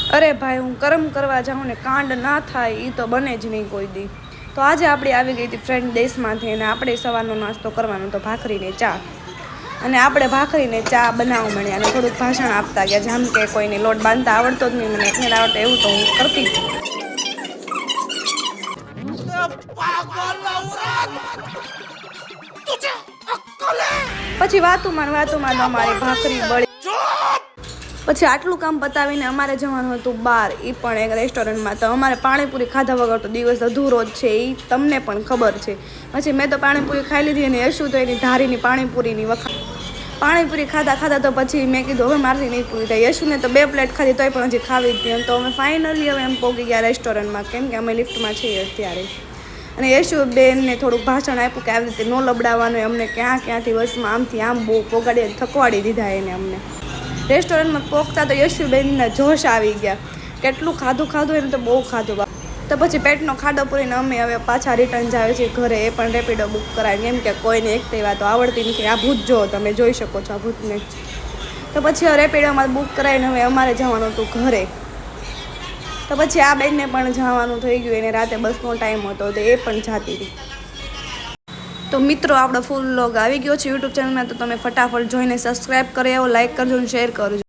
अरे भाई हूँ कर्म करवा जाऊँ ने कांड ना थाय ई तो बने ज नहीं कोई दी। तो आज आपणी आवी गई थी फ्रेंड देशमांथी अने आपणे सवारनो नास्तो करवानो तो भाखरी ने चा अने आपणे भाखरी ने चा बनाववा मळ्या अने थोडुंक भाषण आपता गया जेम के कोईने लोट बांधता आवडतो ज नहीं मने एकने आवडतो एवुं तो हूँ करती पछी वातुमां अमारी भाखरी बળી પછી આટલું કામ પતાવીને અમારે જવાનું હતું બહાર એ પણ એક રેસ્ટોરન્ટમાં તો અમારે પાણીપુરી ખાધા વગર તો દિવસ અધૂરો જ છે એ તમને પણ ખબર છે પછી મેં તો પાણીપુરી ખાઈ લીધી અને યશુ તો એની ધારીની પાણીપુરીની પાણીપુરી ખાધા તો પછી મેં કીધું હવે મારથી નહીં પૂરી થાય યશુને તો 2 પ્લેટ ખાધી તોય પણ હજી ખાવી જ હતી તો અમે ફાઇનલી હવે એમ પહોંચી ગયા રેસ્ટોરન્ટમાં કેમ કે અમે લિફ્ટમાં છીએ અત્યારે અને યશુ બેનને થોડુંક ભાષણ આપ્યું કે આવી રીતે ન લબડાવવાનું અમને ક્યાંથી બસમાં આમથી આમ બહુ પોગાડી થકવાડી દીધા એને અમને रेस्टोरंट में पोकता तो यशुबेन ने जोश आवी गया केटलू खाधुं एम तो बहु खाधुं तो पछी पेटनो खाडो पूरीने अमे हवे पाछा रिटर्न जावे छे घरे ए पण रेपिडो बुक करावी केम के कोईने एक तेवा तो आवडती नथी आ भूत जो तमे जोई शको छो आ भूतने तो पछी रेपिडोमां बुक करावीने हवे अमारे जवानुं हतुं घरे तो पछी आ बेनने पण जवानुं थई गयुं एने राते बसनो टाइम हतो तो ए पण जाती हती तो मित्रों आपणो फूल व्लॉग આવી ગયો છે YouTube चैनल में तो તમે फटाफट જોઈને સબસ્ક્રાઇબ કરી આવો लाइक करजो शेर करजो।